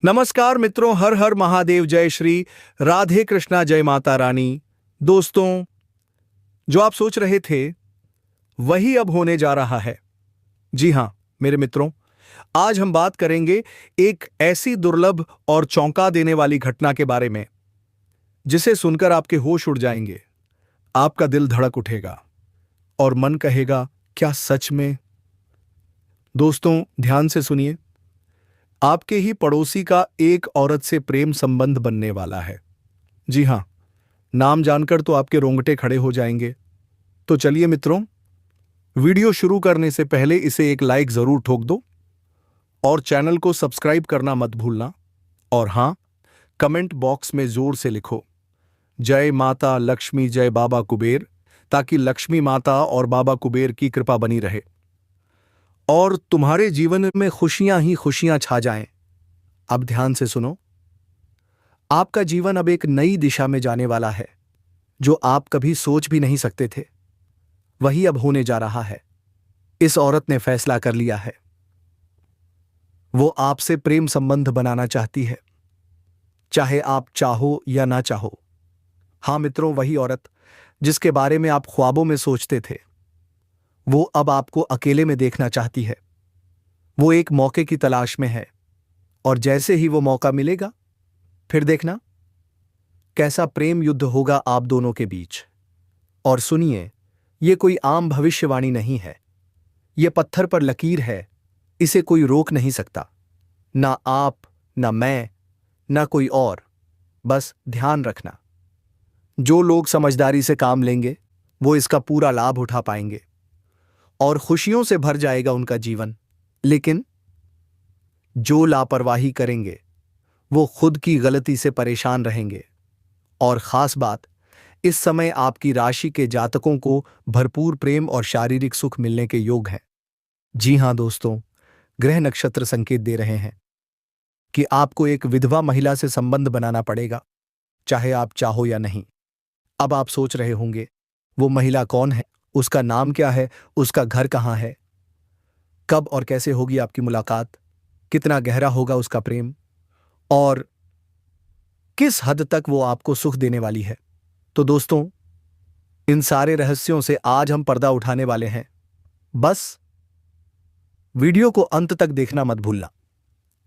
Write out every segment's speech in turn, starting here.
नमस्कार मित्रों, हर हर महादेव, जय श्री राधे कृष्णा, जय माता रानी। दोस्तों, जो आप सोच रहे थे वही अब होने जा रहा है। जी हां मेरे मित्रों, आज हम बात करेंगे एक ऐसी दुर्लभ और चौंका देने वाली घटना के बारे में जिसे सुनकर आपके होश उड़ जाएंगे, आपका दिल धड़क उठेगा और मन कहेगा, क्या सच में? दोस्तों, ध्यान से सुनिए। आपके ही पड़ोसी का एक औरत से प्रेम संबंध बनने वाला है। जी हां, नाम जानकर तो आपके रोंगटे खड़े हो जाएंगे। तो चलिए मित्रों, वीडियो शुरू करने से पहले इसे एक लाइक जरूर ठोक दो और चैनल को सब्सक्राइब करना मत भूलना। और हां, कमेंट बॉक्स में जोर से लिखो, जय माता लक्ष्मी, जय बाबा कुबेर, ताकि लक्ष्मी माता और बाबा कुबेर की कृपा बनी रहे और तुम्हारे जीवन में खुशियां ही खुशियां छा जाएं। अब ध्यान से सुनो। आपका जीवन अब एक नई दिशा में जाने वाला है। जो आप कभी सोच भी नहीं सकते थे, वही अब होने जा रहा है। इस औरत ने फैसला कर लिया है। वो आपसे प्रेम संबंध बनाना चाहती है, चाहे आप चाहो या ना चाहो। हां मित्रों, वही औरत जिसके बारे में आप ख्वाबों में सोचते थे, वो अब आपको अकेले में देखना चाहती है। वो एक मौके की तलाश में है और जैसे ही वो मौका मिलेगा, फिर देखना कैसा प्रेम युद्ध होगा आप दोनों के बीच। और सुनिए, ये कोई आम भविष्यवाणी नहीं है, ये पत्थर पर लकीर है। इसे कोई रोक नहीं सकता, ना आप, ना मैं, ना कोई और। बस ध्यान रखना, जो लोग समझदारी से काम लेंगे वो इसका पूरा लाभ उठा पाएंगे और खुशियों से भर जाएगा उनका जीवन। लेकिन जो लापरवाही करेंगे वो खुद की गलती से परेशान रहेंगे। और खास बात, इस समय आपकी राशि के जातकों को भरपूर प्रेम और शारीरिक सुख मिलने के योग हैं। जी हां दोस्तों, ग्रह नक्षत्र संकेत दे रहे हैं कि आपको एक विधवा महिला से संबंध बनाना पड़ेगा, चाहे आप चाहो या नहीं। अब आप सोच रहे होंगे, वो महिला कौन है, उसका नाम क्या है, उसका घर कहां है, कब और कैसे होगी आपकी मुलाकात, कितना गहरा होगा उसका प्रेम और किस हद तक वो आपको सुख देने वाली है। तो दोस्तों, इन सारे रहस्यों से आज हम पर्दा उठाने वाले हैं। बस वीडियो को अंत तक देखना मत भूलना।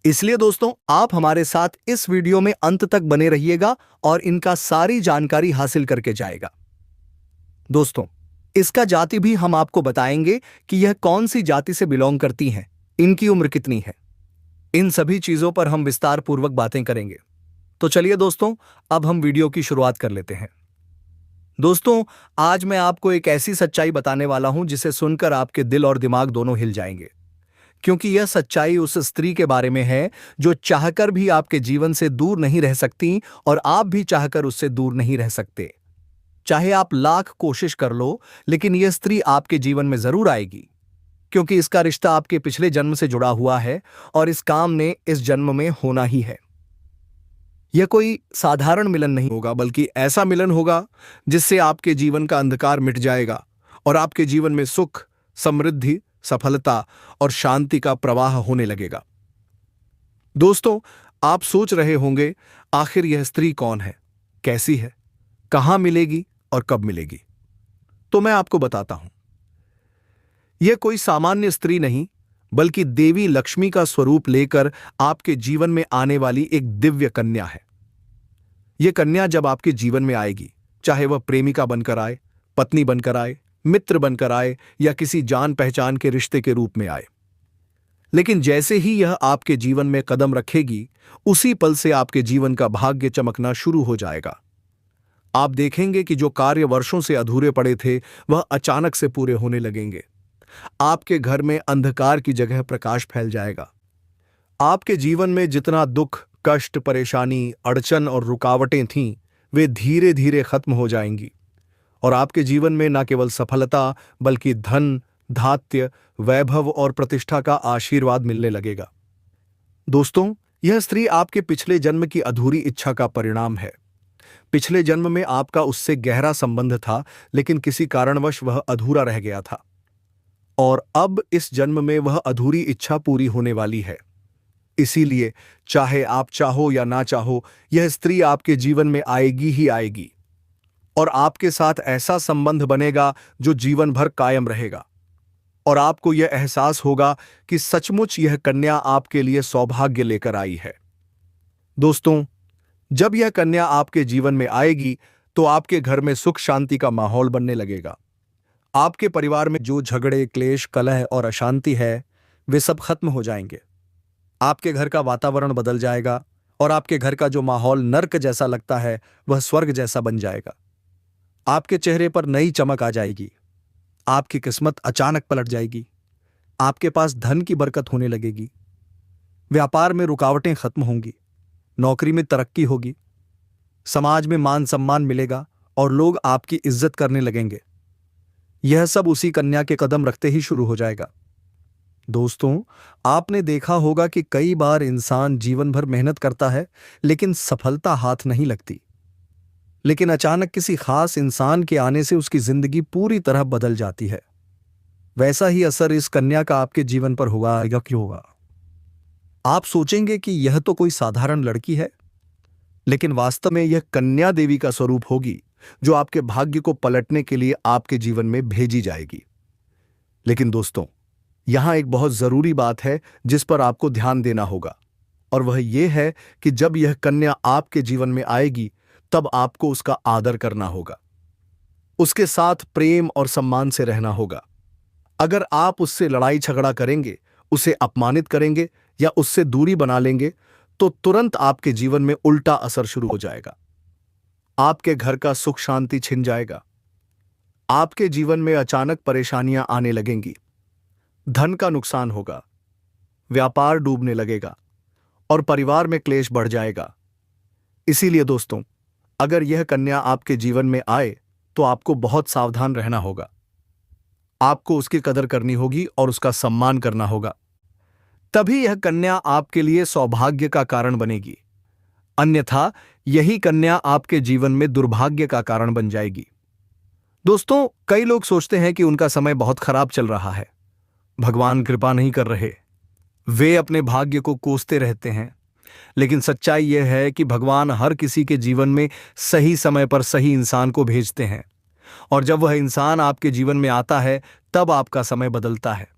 इसलिए दोस्तों, आप हमारे साथ इस वीडियो में अंत तक बने रहिएगा और इनका सारी जानकारी हासिल करके जाएगा। दोस्तों, इसका जाति भी हम आपको बताएंगे कि यह कौन सी जाति से बिलोंग करती हैं, इनकी उम्र कितनी है। इन सभी चीजों पर हम विस्तार पूर्वक बातें करेंगे। तो चलिए दोस्तों, अब हम वीडियो की शुरुआत कर लेते हैं। दोस्तों, आज मैं आपको एक ऐसी सच्चाई बताने वाला हूं जिसे सुनकर आपके दिल और दिमाग दोनों हिल जाएंगे, क्योंकि यह सच्चाई उस स्त्री के बारे में है जो चाहकर भी आपके जीवन से दूर नहीं रह सकती और आप भी चाहकर उससे दूर नहीं रह सकते। चाहे आप लाख कोशिश कर लो, लेकिन यह स्त्री आपके जीवन में जरूर आएगी, क्योंकि इसका रिश्ता आपके पिछले जन्म से जुड़ा हुआ है और इस काम ने इस जन्म में होना ही है। यह कोई साधारण मिलन नहीं होगा, बल्कि ऐसा मिलन होगा जिससे आपके जीवन का अंधकार मिट जाएगा और आपके जीवन में सुख, समृद्धि, सफलता और शांति का प्रवाह होने लगेगा। दोस्तों, आप सोच रहे होंगे, आखिर यह स्त्री कौन है, कैसी है, कहां मिलेगी और कब मिलेगी? तो मैं आपको बताता हूं। यह कोई सामान्य स्त्री नहीं, बल्कि देवी लक्ष्मी का स्वरूप लेकर आपके जीवन में आने वाली एक दिव्य कन्या है। यह कन्या जब आपके जीवन में आएगी, चाहे वह प्रेमिका बनकर आए, पत्नी बनकर आए, मित्र बनकर आए या किसी जान पहचान के रिश्ते के रूप में आए, लेकिन जैसे ही यह आपके जीवन में कदम रखेगी, उसी पल से आपके जीवन का भाग्य चमकना शुरू हो जाएगा। आप देखेंगे कि जो कार्य वर्षों से अधूरे पड़े थे, वह अचानक से पूरे होने लगेंगे। आपके घर में अंधकार की जगह प्रकाश फैल जाएगा। आपके जीवन में जितना दुख, कष्ट, परेशानी, अड़चन और रुकावटें थीं, वे धीरे धीरे खत्म हो जाएंगी और आपके जीवन में न केवल सफलता, बल्कि धन, धात्य, वैभव और प्रतिष्ठा का आशीर्वाद मिलने लगेगा। दोस्तों, यह स्त्री आपके पिछले जन्म की अधूरी इच्छा का परिणाम है। पिछले जन्म में आपका उससे गहरा संबंध था, लेकिन किसी कारणवश वह अधूरा रह गया था और अब इस जन्म में वह अधूरी इच्छा पूरी होने वाली है। इसीलिए चाहे आप चाहो या ना चाहो, यह स्त्री आपके जीवन में आएगी ही आएगी और आपके साथ ऐसा संबंध बनेगा जो जीवन भर कायम रहेगा। और आपको यह एहसास होगा कि सचमुच यह कन्या आपके लिए सौभाग्य लेकर आई है। दोस्तों, जब यह कन्या आपके जीवन में आएगी तो आपके घर में सुख शांति का माहौल बनने लगेगा। आपके परिवार में जो झगड़े, क्लेश, कलह और अशांति है, वे सब खत्म हो जाएंगे। आपके घर का वातावरण बदल जाएगा और आपके घर का जो माहौल नर्क जैसा लगता है वह स्वर्ग जैसा बन जाएगा। आपके चेहरे पर नई चमक आ जाएगी। आपकी किस्मत अचानक पलट जाएगी। आपके पास धन की बरकत होने लगेगी। व्यापार में रुकावटें खत्म होंगी। नौकरी में तरक्की होगी। समाज में मान सम्मान मिलेगा और लोग आपकी इज्जत करने लगेंगे। यह सब उसी कन्या के कदम रखते ही शुरू हो जाएगा। दोस्तों, आपने देखा होगा कि कई बार इंसान जीवन भर मेहनत करता है लेकिन सफलता हाथ नहीं लगती। लेकिन अचानक किसी खास इंसान के आने से उसकी जिंदगी पूरी तरह बदल जाती है। वैसा ही असर इस कन्या का आपके जीवन पर हुआ या क्यों होगा? आप सोचेंगे कि यह तो कोई साधारण लड़की है, लेकिन वास्तव में यह कन्या देवी का स्वरूप होगी जो आपके भाग्य को पलटने के लिए आपके जीवन में भेजी जाएगी। लेकिन दोस्तों, यहां एक बहुत जरूरी बात है जिस पर आपको ध्यान देना होगा, और वह यह है कि जब यह कन्या आपके जीवन में आएगी तब आपको उसका आदर करना होगा। उसके साथ प्रेम और सम्मान से रहना होगा। अगर आप उससे लड़ाई झगड़ा करेंगे, उसे अपमानित करेंगे या उससे दूरी बना लेंगे तो तुरंत आपके जीवन में उल्टा असर शुरू हो जाएगा। आपके घर का सुख शांति छिन जाएगा। आपके जीवन में अचानक परेशानियां आने लगेंगी। धन का नुकसान होगा। व्यापार डूबने लगेगा और परिवार में क्लेश बढ़ जाएगा। इसीलिए दोस्तों, अगर यह कन्या आपके जीवन में आए तो आपको बहुत सावधान रहना होगा। आपको उसकी कदर करनी होगी और उसका सम्मान करना होगा। तभी यह कन्या आपके लिए सौभाग्य का कारण बनेगी। अन्यथा यही कन्या आपके जीवन में दुर्भाग्य का कारण बन जाएगी। दोस्तों, कई लोग सोचते हैं कि उनका समय बहुत खराब चल रहा है, भगवान कृपा नहीं कर रहे। वे अपने भाग्य को कोसते रहते हैं। लेकिन सच्चाई यह है कि भगवान हर किसी के जीवन में सही समय पर सही इंसान को भेजते हैं, और जब वह इंसान आपके जीवन में आता है तब आपका समय बदलता है।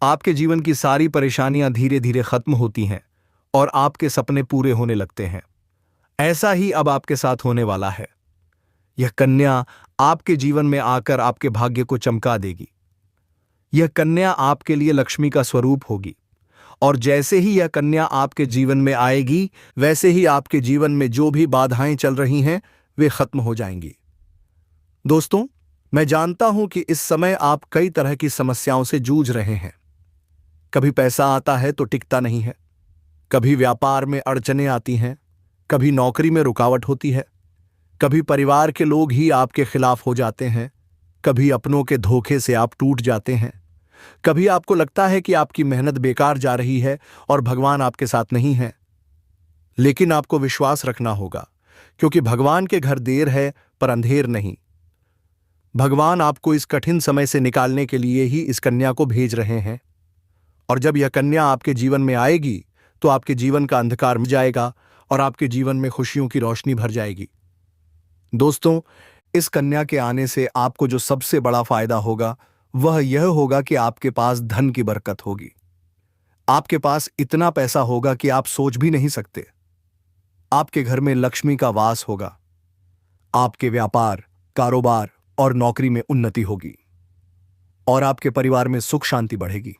आपके जीवन की सारी परेशानियां धीरे धीरे खत्म होती हैं और आपके सपने पूरे होने लगते हैं। ऐसा ही अब आपके साथ होने वाला है। यह कन्या आपके जीवन में आकर आपके भाग्य को चमका देगी। यह कन्या आपके लिए लक्ष्मी का स्वरूप होगी, और जैसे ही यह कन्या आपके जीवन में आएगी वैसे ही आपके जीवन में जो भी बाधाएं चल रही हैं वे खत्म हो जाएंगी। दोस्तों, मैं जानता हूं कि इस समय आप कई तरह की समस्याओं से जूझ रहे हैं। कभी पैसा आता है तो टिकता नहीं है, कभी व्यापार में अड़चनें आती हैं, कभी नौकरी में रुकावट होती है, कभी परिवार के लोग ही आपके खिलाफ हो जाते हैं, कभी अपनों के धोखे से आप टूट जाते हैं, कभी आपको लगता है कि आपकी मेहनत बेकार जा रही है और भगवान आपके साथ नहीं है। लेकिन आपको विश्वास रखना होगा, क्योंकि भगवान के घर देर है पर अंधेर नहीं। भगवान आपको इस कठिन समय से निकालने के लिए ही इस कन्या को भेज रहे हैं, और जब यह कन्या आपके जीवन में आएगी तो आपके जीवन का अंधकार मिट जाएगा और आपके जीवन में खुशियों की रोशनी भर जाएगी। दोस्तों, इस कन्या के आने से आपको जो सबसे बड़ा फायदा होगा वह यह होगा कि आपके पास धन की बरकत होगी। आपके पास इतना पैसा होगा कि आप सोच भी नहीं सकते। आपके घर में लक्ष्मी का वास होगा। आपके व्यापार, कारोबार और नौकरी में उन्नति होगी, और आपके परिवार में सुख शांति बढ़ेगी।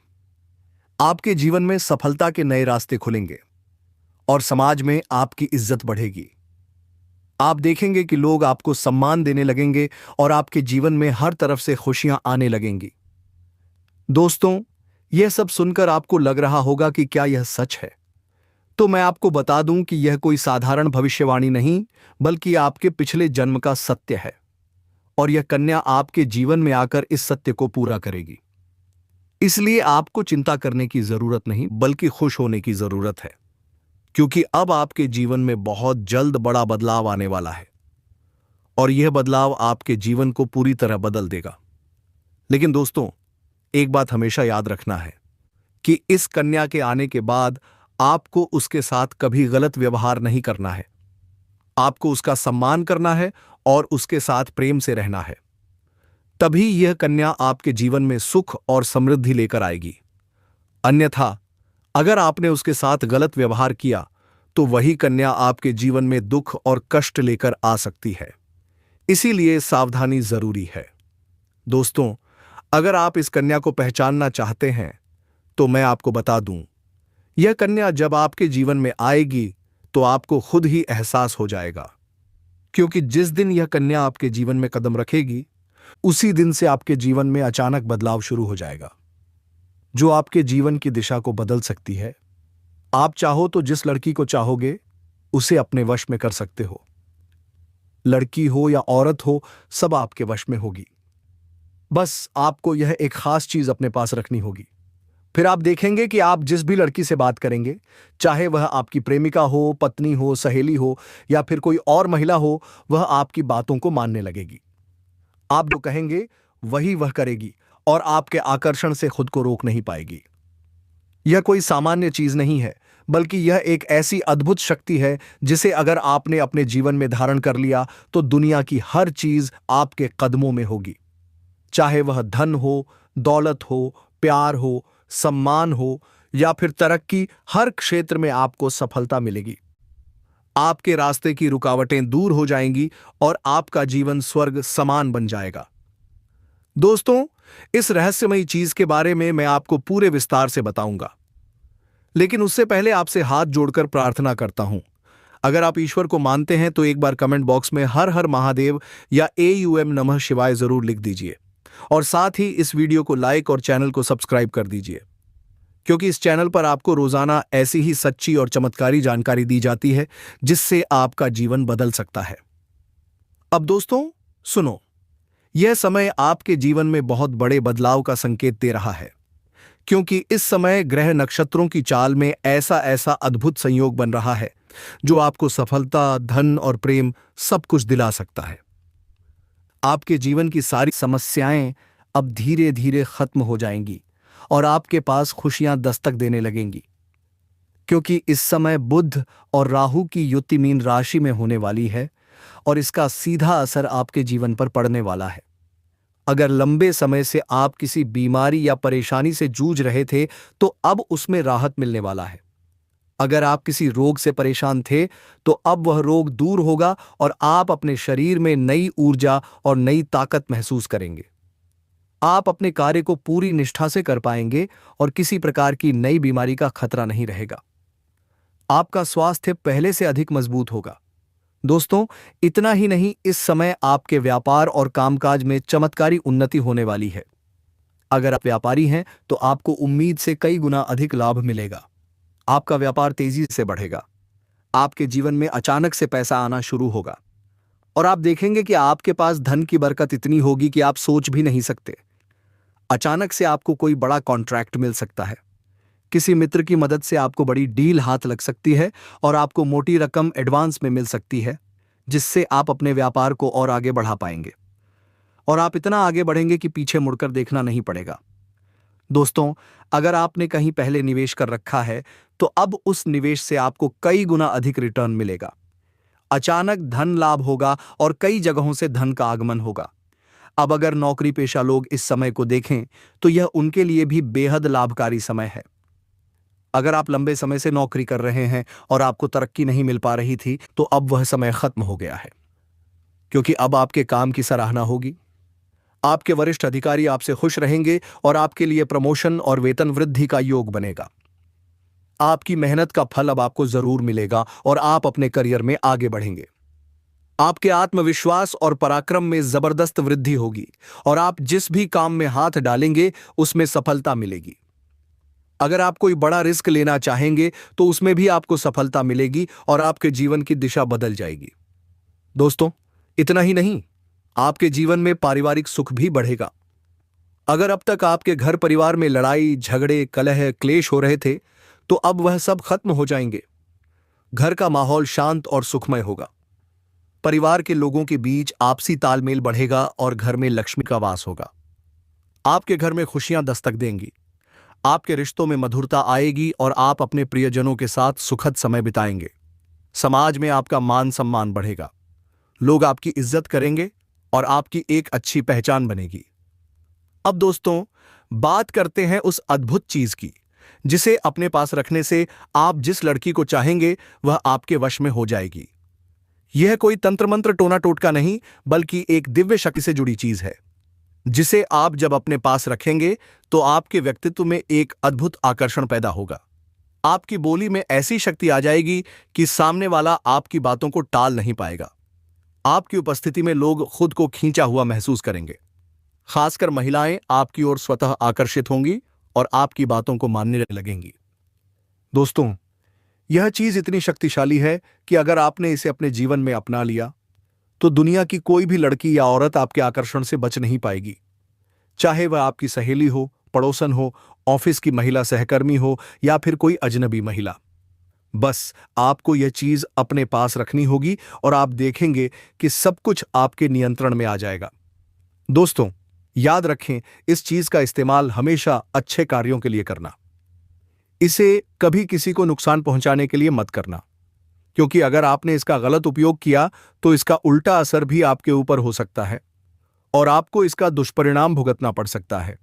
आपके जीवन में सफलता के नए रास्ते खुलेंगे और समाज में आपकी इज्जत बढ़ेगी। आप देखेंगे कि लोग आपको सम्मान देने लगेंगे और आपके जीवन में हर तरफ से खुशियां आने लगेंगी। दोस्तों, यह सब सुनकर आपको लग रहा होगा कि क्या यह सच है? तो मैं आपको बता दूं कि यह कोई साधारण भविष्यवाणी नहीं, बल्कि आपके पिछले जन्म का सत्य है, और यह कन्या आपके जीवन में आकर इस सत्य को पूरा करेगी। इसलिए आपको चिंता करने की जरूरत नहीं, बल्कि खुश होने की जरूरत है, क्योंकि अब आपके जीवन में बहुत जल्द बड़ा बदलाव आने वाला है, और यह बदलाव आपके जीवन को पूरी तरह बदल देगा। लेकिन दोस्तों, एक बात हमेशा याद रखना है कि इस कन्या के आने के बाद आपको उसके साथ कभी गलत व्यवहार नहीं करना है। आपको उसका सम्मान करना है और उसके साथ प्रेम से रहना है। तभी यह कन्या आपके जीवन में सुख और समृद्धि लेकर आएगी। अन्यथा अगर आपने उसके साथ गलत व्यवहार किया तो वही कन्या आपके जीवन में दुख और कष्ट लेकर आ सकती है। इसीलिए सावधानी जरूरी है। दोस्तों, अगर आप इस कन्या को पहचानना चाहते हैं तो मैं आपको बता दूं, यह कन्या जब आपके जीवन में आएगी तो आपको खुद ही एहसास हो जाएगा। क्योंकि जिस दिन यह कन्या आपके जीवन में कदम रखेगी, उसी दिन से आपके जीवन में अचानक बदलाव शुरू हो जाएगा, जो आपके जीवन की दिशा को बदल सकती है। आप चाहो तो जिस लड़की को चाहोगे उसे अपने वश में कर सकते हो। लड़की हो या औरत हो, सब आपके वश में होगी। बस आपको यह एक खास चीज अपने पास रखनी होगी। फिर आप देखेंगे कि आप जिस भी लड़की से बात करेंगे, चाहे वह आपकी प्रेमिका हो, पत्नी हो, सहेली हो या फिर कोई और महिला हो, वह आपकी बातों को मानने लगेगी। आप जो कहेंगे वही वह करेगी और आपके आकर्षण से खुद को रोक नहीं पाएगी। यह कोई सामान्य चीज नहीं है, बल्कि यह एक ऐसी अद्भुत शक्ति है जिसे अगर आपने अपने जीवन में धारण कर लिया तो दुनिया की हर चीज आपके कदमों में होगी। चाहे वह धन हो, दौलत हो, प्यार हो, सम्मान हो या फिर तरक्की, हर क्षेत्र में आपको सफलता मिलेगी। आपके रास्ते की रुकावटें दूर हो जाएंगी और आपका जीवन स्वर्ग समान बन जाएगा। दोस्तों, इस रहस्यमयी चीज के बारे में मैं आपको पूरे विस्तार से बताऊंगा, लेकिन उससे पहले आपसे हाथ जोड़कर प्रार्थना करता हूं। अगर आप ईश्वर को मानते हैं तो एक बार कमेंट बॉक्स में हर हर महादेव या AUM नमः शिवाय जरूर लिख दीजिए और साथ ही इस वीडियो को लाइक और चैनल को सब्सक्राइब कर दीजिए, क्योंकि इस चैनल पर आपको रोजाना ऐसी ही सच्ची और चमत्कारी जानकारी दी जाती है जिससे आपका जीवन बदल सकता है। अब दोस्तों सुनो, यह समय आपके जीवन में बहुत बड़े बदलाव का संकेत दे रहा है, क्योंकि इस समय ग्रह नक्षत्रों की चाल में ऐसा ऐसा अद्भुत संयोग बन रहा है जो आपको सफलता, धन और प्रेम सब कुछ दिला सकता है। आपके जीवन की सारी समस्याएं अब धीरे धीरे खत्म हो जाएंगी और आपके पास खुशियां दस्तक देने लगेंगी, क्योंकि इस समय बुध और राहु की युति मीन राशि में होने वाली है और इसका सीधा असर आपके जीवन पर पड़ने वाला है। अगर लंबे समय से आप किसी बीमारी या परेशानी से जूझ रहे थे तो अब उसमें राहत मिलने वाला है। अगर आप किसी रोग से परेशान थे तो अब वह रोग दूर होगा और आप अपने शरीर में नई ऊर्जा और नई ताकत महसूस करेंगे। आप अपने कार्य को पूरी निष्ठा से कर पाएंगे और किसी प्रकार की नई बीमारी का खतरा नहीं रहेगा। आपका स्वास्थ्य पहले से अधिक मजबूत होगा। दोस्तों, इतना ही नहीं, इस समय आपके व्यापार और कामकाज में चमत्कारी उन्नति होने वाली है। अगर आप व्यापारी हैं तो आपको उम्मीद से कई गुना अधिक लाभ मिलेगा। आपका व्यापार तेजी से बढ़ेगा। आपके जीवन में अचानक से पैसा आना शुरू होगा और आप देखेंगे कि आपके पास धन की बरकत इतनी होगी कि आप सोच भी नहीं सकते। अचानक से आपको कोई बड़ा कॉन्ट्रैक्ट मिल सकता है। किसी मित्र की मदद से आपको बड़ी डील हाथ लग सकती है और आपको मोटी रकम एडवांस में मिल सकती है, जिससे आप अपने व्यापार को और आगे बढ़ा पाएंगे और आप इतना आगे बढ़ेंगे कि पीछे मुड़कर देखना नहीं पड़ेगा। दोस्तों, अगर आपने कहीं पहले निवेश कर रखा है तो अब उस निवेश से आपको कई गुना अधिक रिटर्न मिलेगा। अचानक धन लाभ होगा और कई जगहों से धन का आगमन होगा। अब अगर नौकरी पेशा लोग इस समय को देखें तो यह उनके लिए भी बेहद लाभकारी समय है। अगर आप लंबे समय से नौकरी कर रहे हैं और आपको तरक्की नहीं मिल पा रही थी तो अब वह समय खत्म हो गया है, क्योंकि अब आपके काम की सराहना होगी। आपके वरिष्ठ अधिकारी आपसे खुश रहेंगे और आपके लिए प्रमोशन और वेतन वृद्धि का योग बनेगा। आपकी मेहनत का फल अब आपको जरूर मिलेगा और आप अपने करियर में आगे बढ़ेंगे। आपके आत्मविश्वास और पराक्रम में जबरदस्त वृद्धि होगी और आप जिस भी काम में हाथ डालेंगे उसमें सफलता मिलेगी। अगर आप कोई बड़ा रिस्क लेना चाहेंगे तो उसमें भी आपको सफलता मिलेगी और आपके जीवन की दिशा बदल जाएगी। दोस्तों, इतना ही नहीं, आपके जीवन में पारिवारिक सुख भी बढ़ेगा। अगर अब तक आपके घर परिवार में लड़ाई, झगड़े, कलह, क्लेश हो रहे थे तो अब वह सब खत्म हो जाएंगे। घर का माहौल शांत और सुखमय होगा। परिवार के लोगों के बीच आपसी तालमेल बढ़ेगा और घर में लक्ष्मी का वास होगा। आपके घर में खुशियां दस्तक देंगी। आपके रिश्तों में मधुरता आएगी और आप अपने प्रियजनों के साथ सुखद समय बिताएंगे। समाज में आपका मान सम्मान बढ़ेगा, लोग आपकी इज्जत करेंगे और आपकी एक अच्छी पहचान बनेगी। अब दोस्तों, बात करते हैं उस अद्भुत चीज की जिसे अपने पास रखने से आप जिस लड़की को चाहेंगे वह आपके वश में हो जाएगी। यह कोई तंत्र मंत्र टोना टोटका नहीं, बल्कि एक दिव्य शक्ति से जुड़ी चीज है जिसे आप जब अपने पास रखेंगे तो आपके व्यक्तित्व में एक अद्भुत आकर्षण पैदा होगा। आपकी बोली में ऐसी शक्ति आ जाएगी कि सामने वाला आपकी बातों को टाल नहीं पाएगा। आपकी उपस्थिति में लोग खुद को खींचा हुआ महसूस करेंगे। खासकर महिलाएं आपकी ओर स्वतः आकर्षित होंगी और आपकी बातों को मानने लगेंगी। दोस्तों, यह चीज इतनी शक्तिशाली है कि अगर आपने इसे अपने जीवन में अपना लिया तो दुनिया की कोई भी लड़की या औरत आपके आकर्षण से बच नहीं पाएगी। चाहे वह आपकी सहेली हो, पड़ोसन हो, ऑफिस की महिला सहकर्मी हो या फिर कोई अजनबी महिला। बस आपको यह चीज अपने पास रखनी होगी और आप देखेंगे कि सब कुछ आपके नियंत्रण में आ जाएगा। दोस्तों, याद रखें, इस चीज का इस्तेमाल हमेशा अच्छे कार्यों के लिए करना। इसे कभी किसी को नुकसान पहुंचाने के लिए मत करना, क्योंकि अगर आपने इसका गलत उपयोग किया तो इसका उल्टा असर भी आपके ऊपर हो सकता है और आपको इसका दुष्परिणाम भुगतना पड़ सकता है।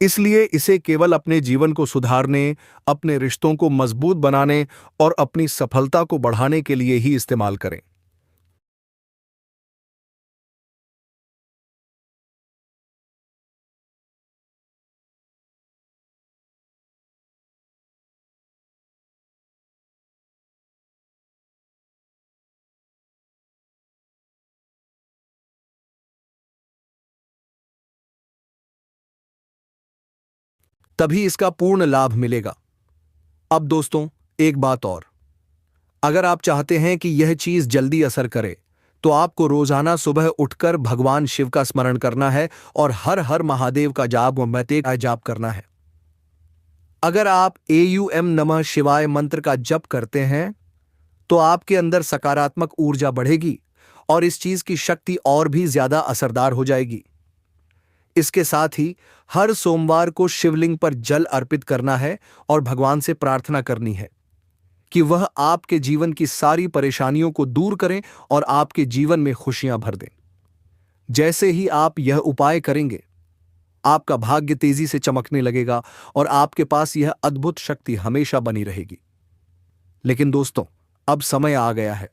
इसलिए इसे केवल अपने जीवन को सुधारने, अपने रिश्तों को मजबूत बनाने और अपनी सफलता को बढ़ाने के लिए ही इस्तेमाल करें। तभी इसका पूर्ण लाभ मिलेगा। अब दोस्तों, एक बात और, अगर आप चाहते हैं कि यह चीज जल्दी असर करे तो आपको रोजाना सुबह उठकर भगवान शिव का स्मरण करना है और हर हर महादेव का जाप करना है। अगर आप AUM नमः शिवाय मंत्र का जप करते हैं तो आपके अंदर सकारात्मक ऊर्जा बढ़ेगी और इस चीज की शक्ति और भी ज्यादा असरदार हो जाएगी। इसके साथ ही हर सोमवार को शिवलिंग पर जल अर्पित करना है और भगवान से प्रार्थना करनी है कि वह आपके जीवन की सारी परेशानियों को दूर करें और आपके जीवन में खुशियां भर दें। जैसे ही आप यह उपाय करेंगे, आपका भाग्य तेजी से चमकने लगेगा और आपके पास यह अद्भुत शक्ति हमेशा बनी रहेगी। लेकिन दोस्तों, अब समय आ गया है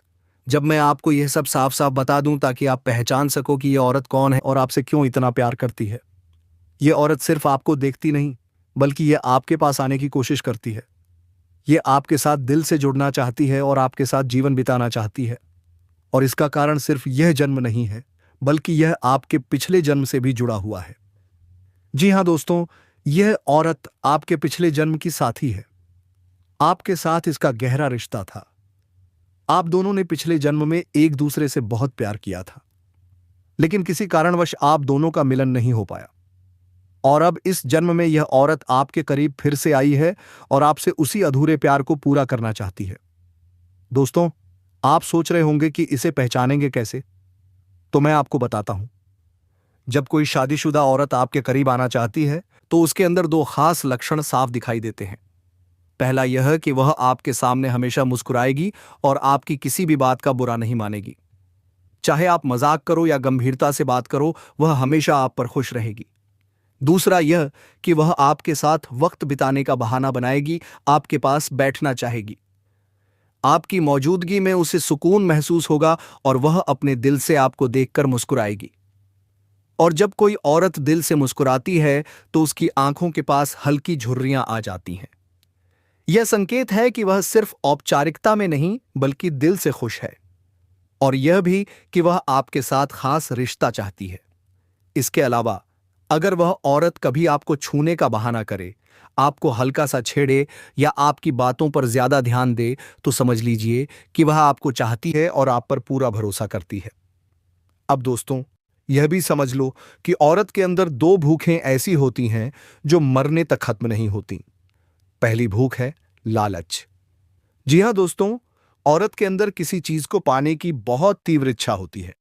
जब मैं आपको यह सब साफ साफ बता दूं ताकि आप पहचान सको कि यह औरत कौन है और आपसे क्यों इतना प्यार करती है। यह औरत सिर्फ आपको देखती नहीं, बल्कि यह आपके पास आने की कोशिश करती है। यह आपके साथ दिल से जुड़ना चाहती है और आपके साथ जीवन बिताना चाहती है। और इसका कारण सिर्फ यह जन्म नहीं है, बल्कि यह आपके पिछले जन्म से भी जुड़ा हुआ है। जी हां दोस्तों, यह औरत आपके पिछले जन्म की साथी है। आपके साथ इसका गहरा रिश्ता था। आप दोनों ने पिछले जन्म में एक दूसरे से बहुत प्यार किया था, लेकिन किसी कारणवश आप दोनों का मिलन नहीं हो पाया। और अब इस जन्म में यह औरत आपके करीब फिर से आई है और आपसे उसी अधूरे प्यार को पूरा करना चाहती है। दोस्तों, आप सोच रहे होंगे कि इसे पहचानेंगे कैसे, तो मैं आपको बताता हूं। जब कोई शादीशुदा औरत आपके करीब आना चाहती है तो उसके अंदर दो खास लक्षण साफ दिखाई देते हैं। पहला यह कि वह आपके सामने हमेशा मुस्कुराएगी और आपकी किसी भी बात का बुरा नहीं मानेगी। चाहे आप मजाक करो या गंभीरता से बात करो, वह हमेशा आप पर खुश रहेगी। दूसरा यह कि वह आपके साथ वक्त बिताने का बहाना बनाएगी, आपके पास बैठना चाहेगी। आपकी मौजूदगी में उसे सुकून महसूस होगा और वह अपने दिल से आपको देखकर मुस्कुराएगी। और जब कोई औरत दिल से मुस्कुराती है तो उसकी आंखों के पास हल्की झुर्रियां आ जाती हैं। यह संकेत है कि वह सिर्फ औपचारिकता में नहीं, बल्कि दिल से खुश है, और यह भी कि वह आपके साथ खास रिश्ता चाहती है। इसके अलावा अगर वह औरत कभी आपको छूने का बहाना करे, आपको हल्का सा छेड़े या आपकी बातों पर ज्यादा ध्यान दे, तो समझ लीजिए कि वह आपको चाहती है और आप पर पूरा भरोसा करती है। अब दोस्तों, यह भी समझ लो कि औरत के अंदर दो भूखें ऐसी होती हैं जो मरने तक खत्म नहीं होती। पहली भूख है लालच। जी हां दोस्तों, औरत के अंदर किसी चीज को पाने की बहुत तीव्र इच्छा होती है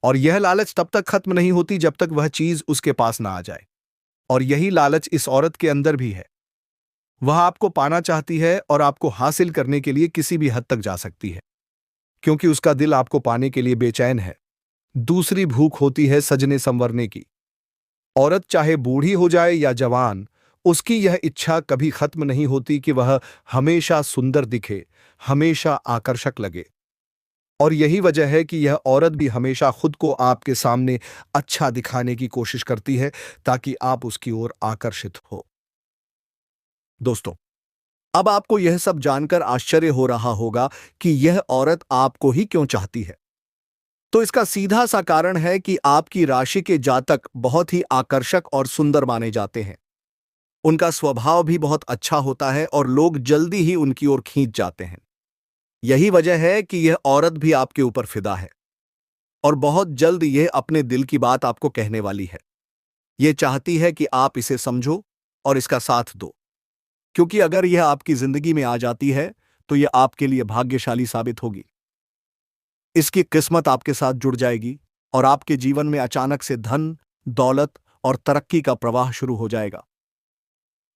और यह लालच तब तक खत्म नहीं होती जब तक वह चीज उसके पास ना आ जाए। और यही लालच इस औरत के अंदर भी है। वह आपको पाना चाहती है और आपको हासिल करने के लिए किसी भी हद तक जा सकती है, क्योंकि उसका दिल आपको पाने के लिए बेचैन है। दूसरी भूख होती है सजने संवरने की। औरत चाहे बूढ़ी हो जाए या जवान, उसकी यह इच्छा कभी खत्म नहीं होती कि वह हमेशा सुंदर दिखे, हमेशा आकर्षक लगे। और यही वजह है कि यह औरत भी हमेशा खुद को आपके सामने अच्छा दिखाने की कोशिश करती है, ताकि आप उसकी ओर आकर्षित हो। दोस्तों, अब आपको यह सब जानकर आश्चर्य हो रहा होगा कि यह औरत आपको ही क्यों चाहती है। तो इसका सीधा सा कारण है कि आपकी राशि के जातक बहुत ही आकर्षक और सुंदर माने जाते हैं। उनका स्वभाव भी बहुत अच्छा होता है और लोग जल्दी ही उनकी ओर खींच जाते हैं। यही वजह है कि यह औरत भी आपके ऊपर फिदा है और बहुत जल्द यह अपने दिल की बात आपको कहने वाली है। यह चाहती है कि आप इसे समझो और इसका साथ दो, क्योंकि अगर यह आपकी जिंदगी में आ जाती है तो यह आपके लिए भाग्यशाली साबित होगी। इसकी किस्मत आपके साथ जुड़ जाएगी और आपके जीवन में अचानक से धन, दौलत और तरक्की का प्रवाह शुरू हो जाएगा।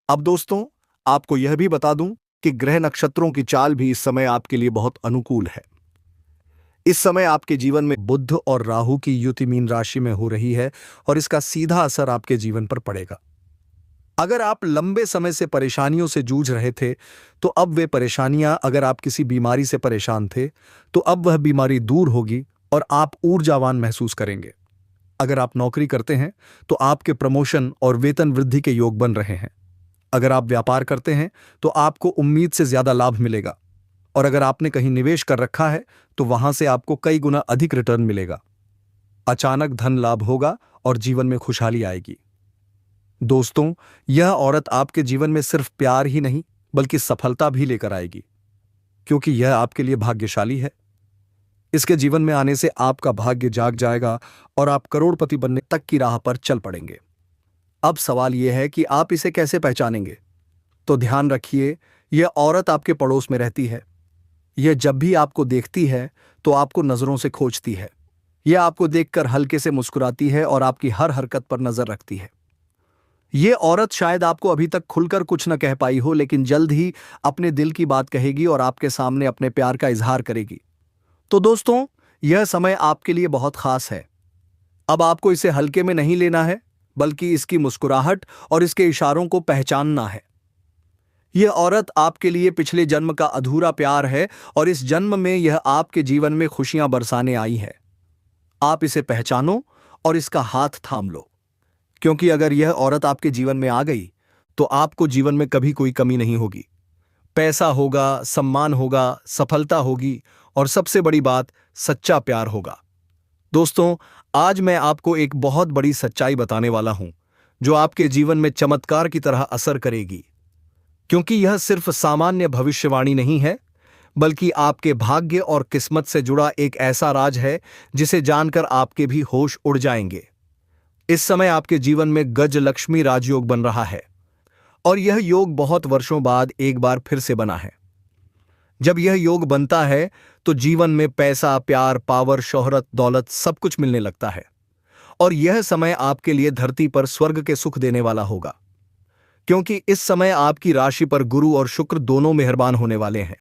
अब दोस्तों, आपको यह भी बता दूं कि ग्रह नक्षत्रों की चाल भी इस समय आपके लिए बहुत अनुकूल है। इस समय आपके जीवन में बुध और राहु की युति मीन राशि में हो रही है और इसका सीधा असर आपके जीवन पर पड़ेगा। अगर आप लंबे समय से परेशानियों से जूझ रहे थे, तो अब वे परेशानियां, अगर आप किसी बीमारी से परेशान थे, तो अब वह बीमारी दूर होगी और आप ऊर्जावान महसूस करेंगे। अगर आप नौकरी करते हैं, तो आपके प्रमोशन और वेतन वृद्धि के योग बन रहे हैं। अगर आप व्यापार करते हैं, तो आपको उम्मीद से ज्यादा लाभ मिलेगा। और अगर आपने कहीं निवेश कर रखा है, तो वहां से आपको कई गुना अधिक रिटर्न मिलेगा। अचानक धन लाभ होगा और जीवन में खुशहाली आएगी। दोस्तों, यह औरत आपके जीवन में सिर्फ प्यार ही नहीं, बल्कि सफलता भी लेकर आएगी, क्योंकि यह आपके लिए भाग्यशाली है। इसके जीवन में आने से आपका भाग्य जाग जाएगा और आप करोड़पति बनने तक की राह पर चल पड़ेंगे। अब सवाल यह है कि आप इसे कैसे पहचानेंगे। तो ध्यान रखिए, यह औरत आपके पड़ोस में रहती है। यह जब भी आपको देखती है तो आपको नजरों से खोजती है। यह आपको देखकर हल्के से मुस्कुराती है और आपकी हर हरकत पर नजर रखती है। यह औरत शायद आपको अभी तक खुलकर कुछ न कह पाई हो, लेकिन जल्द ही अपने दिल की बात कहेगी और आपके सामने अपने प्यार का इजहार करेगी। तो दोस्तों, यह समय आपके लिए बहुत खास है। अब आपको इसे हल्के में नहीं लेना है, बल्कि इसकी मुस्कुराहट और इसके इशारों को पहचानना है। यह औरत आपके लिए पिछले जन्म का अधूरा प्यार है और इस जन्म में यह आपके जीवन में खुशियां बरसाने आई है। आप इसे पहचानो और इसका हाथ थाम लो, क्योंकि अगर यह औरत आपके जीवन में आ गई, तो आपको जीवन में कभी कोई कमी नहीं होगी। पैसा होगा, सम्मान होगा, सफलता होगी और सबसे बड़ी बात, सच्चा प्यार होगा। दोस्तों, आज मैं आपको एक बहुत बड़ी सच्चाई बताने वाला हूं, जो आपके जीवन में चमत्कार की तरह असर करेगी, क्योंकि यह सिर्फ सामान्य भविष्यवाणी नहीं है, बल्कि आपके भाग्य और किस्मत से जुड़ा एक ऐसा राज है जिसे जानकर आपके भी होश उड़ जाएंगे। इस समय आपके जीवन में गजलक्ष्मी राजयोग बन रहा है और यह योग बहुत वर्षों बाद एक बार फिर से बना है। जब यह योग बनता है तो जीवन में पैसा, प्यार, पावर, शोहरत, दौलत सब कुछ मिलने लगता है और यह समय आपके लिए धरती पर स्वर्ग के सुख देने वाला होगा, क्योंकि इस समय आपकी राशि पर गुरु और शुक्र दोनों मेहरबान होने वाले हैं।